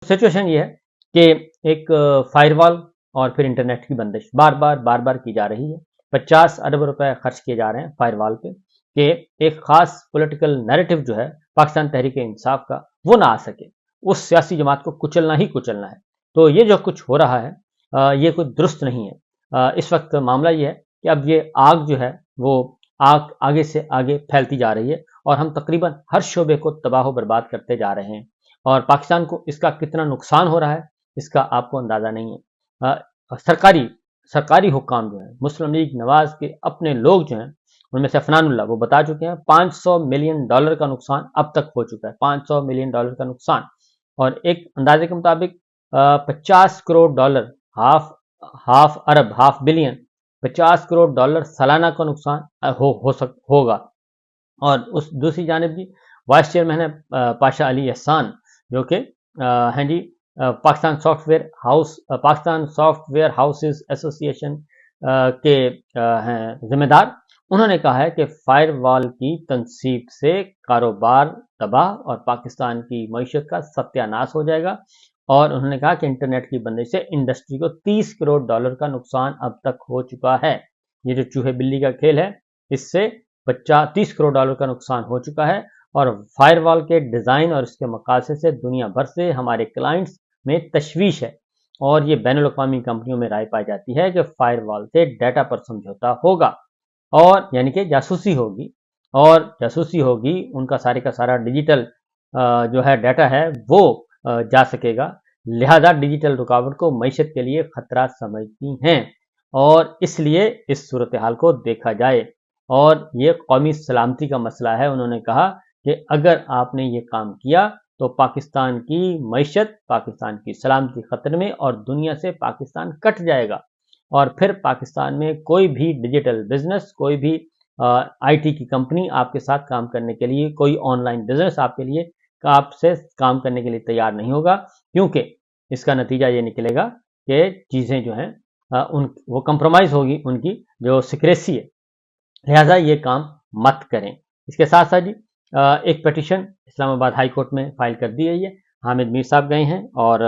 Situation ये है कि एक फायरवॉल और फिर इंटरनेट की बंदिश बार बार की जा रही है। 50 अरब रुपए खर्च किए जा रहे हैं फायरवॉल पे कि एक खास पॉलिटिकल नैरेटिव जो है पाकिस्तान तहरीक इंसाफ का वो ना आ सके, उस सियासी जमात को कुचलना ही कुचलना है। तो ये जो कुछ हो रहा है ये कुछ दुरुस्त नहीं है। इस वक्त मामला ये है कि अब ये आग जो है वो आग आगे से आगे फैलती जा रही है और हम तकरीबन हर शोबे को तबाह बर्बाद करते जा रहे हैं और पाकिस्तान को इसका कितना नुकसान हो रहा है इसका आपको अंदाजा नहीं है। सरकारी हुक्काम जो है मुस्लिम लीग नवाज के अपने लोग जो हैं उनमें से अफनानुल्लाह वो बता चुके हैं 500 मिलियन डॉलर का नुकसान अब तक हो चुका है। 500 मिलियन डॉलर का नुकसान और एक अंदाजे के मुताबिक 50 crore dollar half billion 50 crore dollar सालाना का नुकसान होगा। और उस दूसरी जानिब भी वाइस चेयरमैन है पाशा अली एहसान जो कि हैं जी पाकिस्तान सॉफ्टवेयर हाउसेस एसोसिएशन के हैं जिम्मेदार। उन्होंने कहा है कि फायरवॉल की तनसीब से कारोबार तबाह और पाकिस्तान की मईशत का सत्यानाश हो जाएगा और उन्होंने कहा कि इंटरनेट की बंदिश से इंडस्ट्री को 30 करोड़ डॉलर का नुकसान अब तक हो चुका है। ये जो चूहे बिल्ली का खेल है इससे 30 करोड़ डॉलर का नुकसान हो चुका है और फायरवॉल के डिज़ाइन और इसके मकासद से दुनिया भर से हमारे क्लाइंट्स में तशवीश है और ये बैनुल अक़वामी कंपनियों में राय पाई जाती है कि फायरवॉल से डाटा पर समझौता होगा और यानी कि जासूसी होगी उनका सारे का सारा डिजिटल जो है डाटा है वो जा सकेगा। लिहाजा डिजिटल रुकावट को मईशत के लिए खतरा समझती हैं और इसलिए इस सूरत हाल को देखा जाए और ये कौमी सलामती का मसला है। उन्होंने कहा कि अगर आपने ये काम किया तो पाकिस्तान की मईशत, पाकिस्तान की सलामती खतरे में और दुनिया से पाकिस्तान कट जाएगा और फिर पाकिस्तान में कोई भी डिजिटल बिजनेस, कोई भी आईटी की कंपनी आपके साथ काम करने के लिए, कोई ऑनलाइन बिजनेस आपसे काम करने के लिए तैयार नहीं होगा, क्योंकि इसका नतीजा ये निकलेगा कि चीज़ें जो हैं वो कंप्रोमाइज़ होगी, उनकी जो सिक्रेसी है। लिहाजा ये काम मत करें। इसके साथ साथ जी एक पिटीशन इस्लामाबाद हाई कोर्ट में फाइल कर दी गई है। हामिद मीर साहब गए हैं और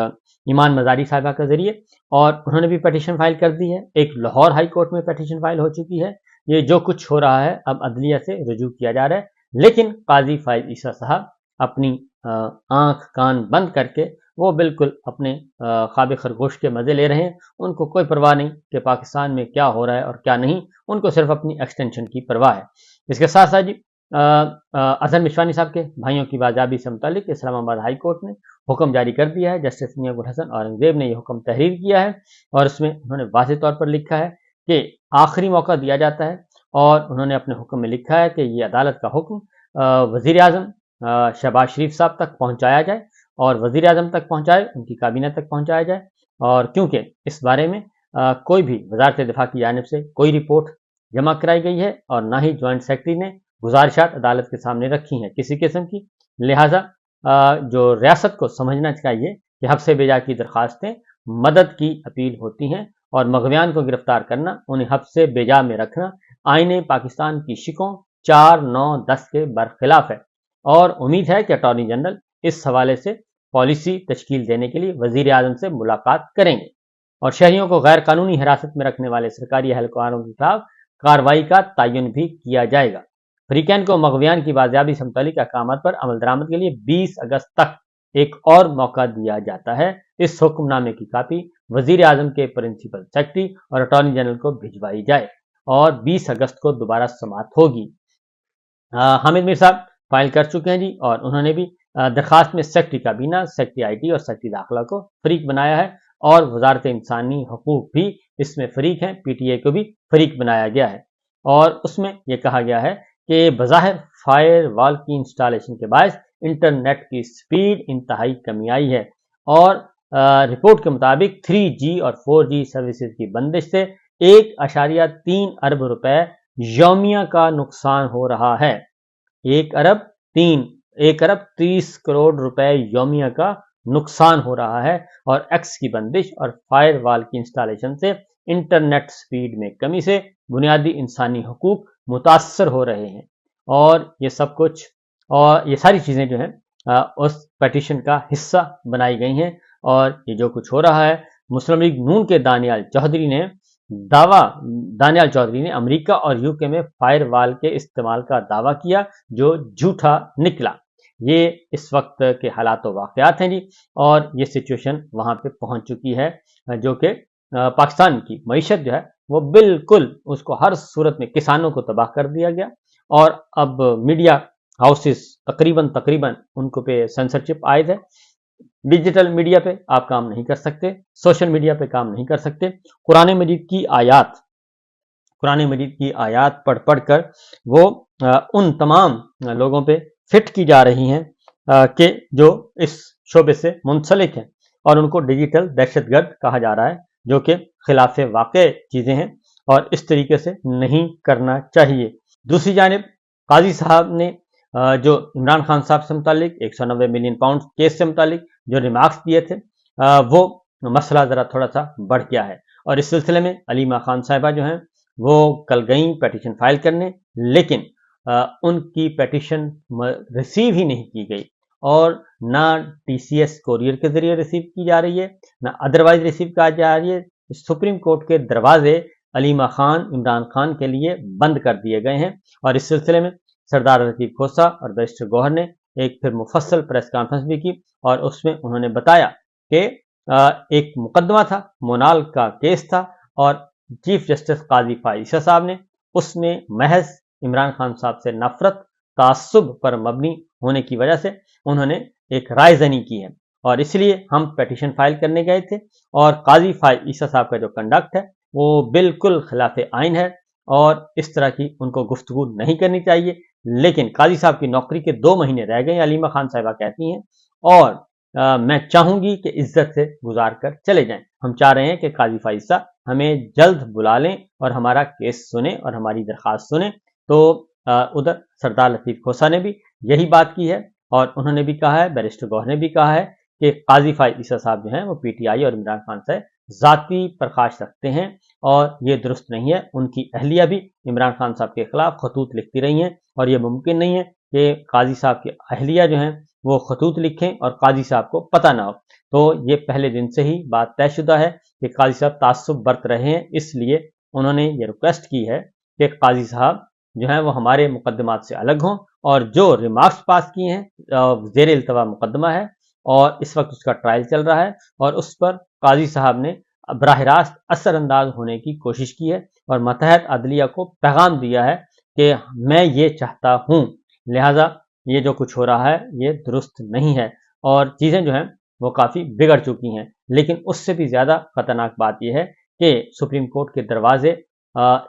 ईमान मजारी साहिबा के जरिए और उन्होंने भी पिटीशन फाइल कर दी है। एक लाहौर हाई कोर्ट में पिटीशन फाइल हो चुकी है। ये जो कुछ हो रहा है अब अदलिया से रुजू किया जा रहा है, लेकिन काजी फाइज ईसा साहब अपनी आंख कान बंद करके वो बिल्कुल अपने ख्वाब खरगोश के मज़े ले रहे हैं। उनको कोई परवाह नहीं कि पाकिस्तान में क्या हो रहा है और क्या नहीं, उनको सिर्फ अपनी एक्सटेंशन की परवाह है। इसके साथ साथ जी अजहर मिशवानी साहब के भाइयों की बाजाबी से मुतालिक इस्लामाबाद हाई कोर्ट ने हुक्म जारी कर दिया है। जस्टिस मियां गुल हसन औरंगजेब ने यह हुक्म तहरीर किया है और उसमें उन्होंने वाज़ेह तौर पर लिखा है कि आखिरी मौका दिया जाता है और उन्होंने अपने हुक्म में लिखा है कि ये अदालत का हुक्म वज़ीर आज़म शहबाज शरीफ साहब तक पहुँचाया जाए और वज़ीर आज़म तक पहुँचाए, उनकी काबीना तक पहुँचाया जाए। और क्योंकि इस बारे में कोई भी वज़ारत दिफा की जानिब से कोई रिपोर्ट जमा कराई गई है और ना ही जॉइंट सेक्रेटरी ने गुजारिशात अदालत के सामने रखी हैं किसी किस्म की। लिहाजा जो रियासत को समझना चाहिए कि हब्से बेजा की दरखास्तें मदद की अपील होती हैं और मग़वियान को गिरफ्तार करना, उन्हें हब्से बेजा में रखना आईने पाकिस्तान की शिकों 4, 9, 10 के बरखिलाफ है। और उम्मीद है कि अटॉर्नी जनरल इस हवाले से पॉलिसी तश्कील देने के लिए वज़ीर आज़म से मुलाकात करेंगे और शहरियों को गैर कानूनी हिरासत में रखने वाले सरकारी एहलकारों के खिलाफ कार्रवाई का तयन भी किया जाएगा। फ्रीकैन को मग़वियान की बाजियाबी से मुतालिक अहकामात पर अमल दरामद के लिए 20 अगस्त तक एक और मौका दिया जाता है। इस हुक्मनामे की कापी वज़ीर आज़म के प्रिंसिपल सेक्रेटरी और अटॉर्नी जनरल को भिजवाई जाए और 20 अगस्त को दोबारा समाअत होगी। हामिद मीर साहब फाइल कर चुके हैं जी और उन्होंने भी दरखास्त में सेक्रेटरी काबीना, सेक्रेटरी आईटी और सेक्रेटरी दाखिला को फरीक बनाया है और वजारत इंसानी हकूक भी इसमें फरीक हैं। पीटीए को भी फरीक बनाया गया है और उसमें यह कहा गया है कि बज़ाहिर फायर वॉल की इंस्टॉलेशन के बाद इंटरनेट की स्पीड इंतहाई कमी आई है और रिपोर्ट के मुताबिक 3G और 4G सर्विसेज की बंदिश से 1.3 अरब रुपए यौमिया का नुकसान हो रहा है। 1 अरब 30 करोड़ रुपए यौमिया का नुकसान हो रहा है और एक्स की बंदिश और फायर वॉल की इंस्टॉलेशन से इंटरनेट स्पीड में कमी से बुनियादी इंसानी हकूक मुतासर हो रहे हैं और ये सब कुछ और ये सारी चीज़ें जो हैं उस पिटीशन का हिस्सा बनाई गई हैं। और ये जो कुछ हो रहा है, मुस्लिम लीग नून के दानियाल चौधरी ने अमेरिका और यूके में फायर वॉल के इस्तेमाल का दावा किया, जो झूठा निकला। ये इस वक्त के हालात व वाक़यात हैं जी, और ये सिचुएशन वहाँ पे पहुँच चुकी है, जो कि पाकिस्तान की मईशत जो है वो बिल्कुल, उसको हर सूरत में किसानों को तबाह कर दिया गया। और अब मीडिया हाउसेस तकरीबन उनको पे सेंसरशिप आयद है। डिजिटल मीडिया पे आप काम नहीं कर सकते, सोशल मीडिया पे काम नहीं कर सकते। कुरान मजीद की आयात पढ़ कर वो उन तमाम लोगों पे फिट की जा रही हैं कि जो इस शोबे से मुंसलिक हैं, और उनको डिजिटल दहशतगर्द कहा जा रहा है, जो कि खिलाफ वाक़ई चीज़ें हैं और इस तरीके से नहीं करना चाहिए। दूसरी जानिब काजी साहब ने जो इमरान खान साहब से मुतालिक 190 मिलियन पाउंड केस से मुतालिक जो रिमार्क्स दिए थे, वो मसला ज़रा थोड़ा सा बढ़ गया है। और इस सिलसिले में अलीमा खान साहिबा जो हैं वो कल गई पिटीशन फाइल करने, लेकिन उनकी पिटीशन रिसीव ही नहीं की गई, और ना टीसीएस कोरियर के जरिए रिसीव की जा रही है, ना अदरवाइज रिसीव की जा रही है। सुप्रीम कोर्ट के दरवाजे अलीमा खान, इमरान खान के लिए बंद कर दिए गए हैं। और इस सिलसिले में सरदार लतीफ़ खोसा और बैरिस्टर गौहर ने एक फिर मुफस्सल प्रेस कॉन्फ्रेंस भी की, और उसमें उन्होंने बताया कि एक मुकदमा था, मोनाल का केस था, और चीफ जस्टिस काजी फाइसा साहब ने उसमें महज इमरान खान साहब से नफरत, तासुब पर मबनी होने की वजह से उन्होंने एक राय ज़नी की है, और इसलिए हम पिटीशन फाइल करने गए थे। और काजी फाइसा साहब का जो कंडक्ट है वो बिल्कुल खिलाफ आइन है, और इस तरह की उनको गुफ्तगू नहीं करनी चाहिए। लेकिन काजी साहब की नौकरी के 2 महीने रह गए, अलीमा खान साहिबा कहती हैं, और मैं चाहूंगी कि इज्जत से गुजार कर चले जाएं। हम चाह रहे हैं कि काजी फाइसा हमें जल्द बुला लें और हमारा केस सुने और हमारी दरख्वास्त सुने। तो उधर सरदार लतीफ़ खोसा ने भी यही बात की है, और उन्होंने भी कहा है, बैरिस्टर गौहर ने भी कहा है कि काजी फाइसा साहब जो हैं वो पीटीआई और इमरान खान से ज़ाती प्रकाश रखते हैं, और ये दुरुस्त नहीं है। उनकी अहलिया भी इमरान खान साहब के खिलाफ खतूत लिखती रही हैं, और ये मुमकिन नहीं है कि काजी साहब की अहलिया जो हैं वो खतूत लिखें और काजी साहब को पता ना हो। तो ये पहले दिन से ही बात तयशुदा है कि काजी साहब तासुब बरत रहे हैं, इसलिए उन्होंने ये रिक्वेस्ट की है कि काजी साहब जो हैं वो हमारे मुकदमात से अलग हों, और जो रिमार्क्स पास किए हैं ज़ेर इल्तवा मुकदमा है, और इस वक्त उसका ट्रायल चल रहा है, और उस पर काजी साहब ने बराह रास्त असरअंदाज होने की कोशिश की है, और मतहत अदलिया को पैगाम दिया है कि मैं ये चाहता हूँ, लिहाजा ये जो कुछ हो रहा है ये दुरुस्त नहीं है, और चीज़ें जो हैं वो काफ़ी बिगड़ चुकी हैं। लेकिन उससे भी ज़्यादा ख़तरनाक बात यह है कि सुप्रीम कोर्ट के दरवाजे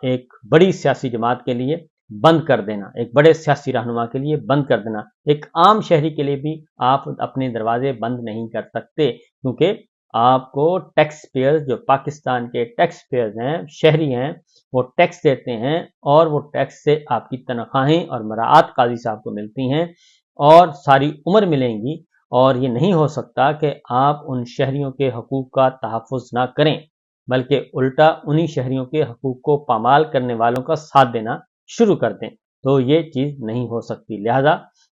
एक बड़ी सियासी जमात के लिए बंद कर देना, एक बड़े सियासी रहनुमा के लिए बंद कर देना, एक आम शहरी के लिए भी आप अपने दरवाजे बंद नहीं कर सकते, क्योंकि आपको टैक्स पेयर्स, जो पाकिस्तान के टैक्स पेयर्स हैं, शहरी हैं, वो टैक्स देते हैं, और वो टैक्स से आपकी तनख्वाहें और मराआत काजी साहब को मिलती हैं, और सारी उम्र मिलेंगी। और ये नहीं हो सकता कि आप उन शहरियों के हकूक़ का तहफ़्फ़ुज़ ना करें, बल्कि उल्टा उन्हीं शहरियों के हकूक़ को पामाल करने वालों का साथ देना शुरू कर दें। तो ये चीज़ नहीं हो सकती। लिहाजा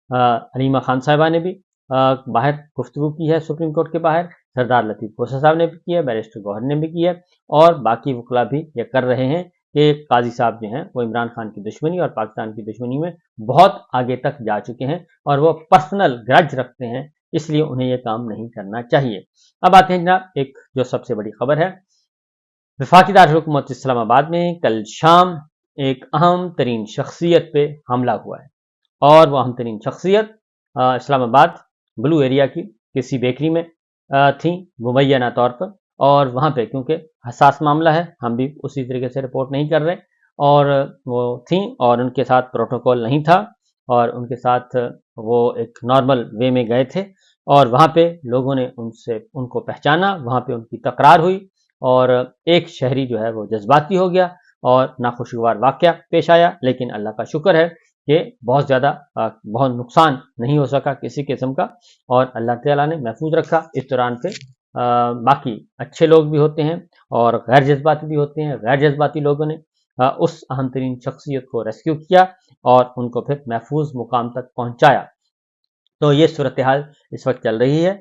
अलीमा खान साहिबा ने भी बाहर गुफ्तगू की है सुप्रीम कोर्ट के बाहर, सरदार लतीफ़ खोसा साहब ने भी की है, बैरिस्टर गौहर ने भी की है, और बाकी वकला भी ये कर रहे हैं कि काजी साहब जो हैं वो इमरान खान की दुश्मनी और पाकिस्तान की दुश्मनी में बहुत आगे तक जा चुके हैं, और वो पर्सनल ग्रज रखते हैं, इसलिए उन्हें ये काम नहीं करना चाहिए। अब आते हैं जनाब एक जो सबसे बड़ी खबर है, वफाकी दारुल हुकूमत इस्लामाबाद में कल शाम एक अहम तरीन शख्सियत पे हमला हुआ है, और वह अहम तरीन शख्सियत इस्लामाबाद ब्लू एरिया की किसी बेकरी में थी मुबैना तौर पर, और वहाँ पे क्योंकि हसास मामला है, हम भी उसी तरीके से रिपोर्ट नहीं कर रहे, और वो थी और उनके साथ प्रोटोकॉल नहीं था, और उनके साथ वो एक नॉर्मल वे में गए थे, और वहाँ पे लोगों ने उनको पहचाना, वहाँ पे उनकी तकरार हुई, और एक शहरी जो है वो जज्बाती हो गया, और नाखुशगवार वाक़या पेश आया। लेकिन अल्लाह का शुक्र है कि बहुत नुकसान नहीं हो सका किसी किस्म का, और अल्लाह ताला ने महफूज रखा। इस दौरान पे बाकी अच्छे लोग भी होते हैं और गैर जज्बाती भी होते हैं। गैर जज्बाती लोगों ने उस अहम तरीन शख्सियत को रेस्क्यू किया और उनको फिर महफूज मुकाम तक पहुँचाया। تو یہ صورتحال اس وقت چل رہی ہے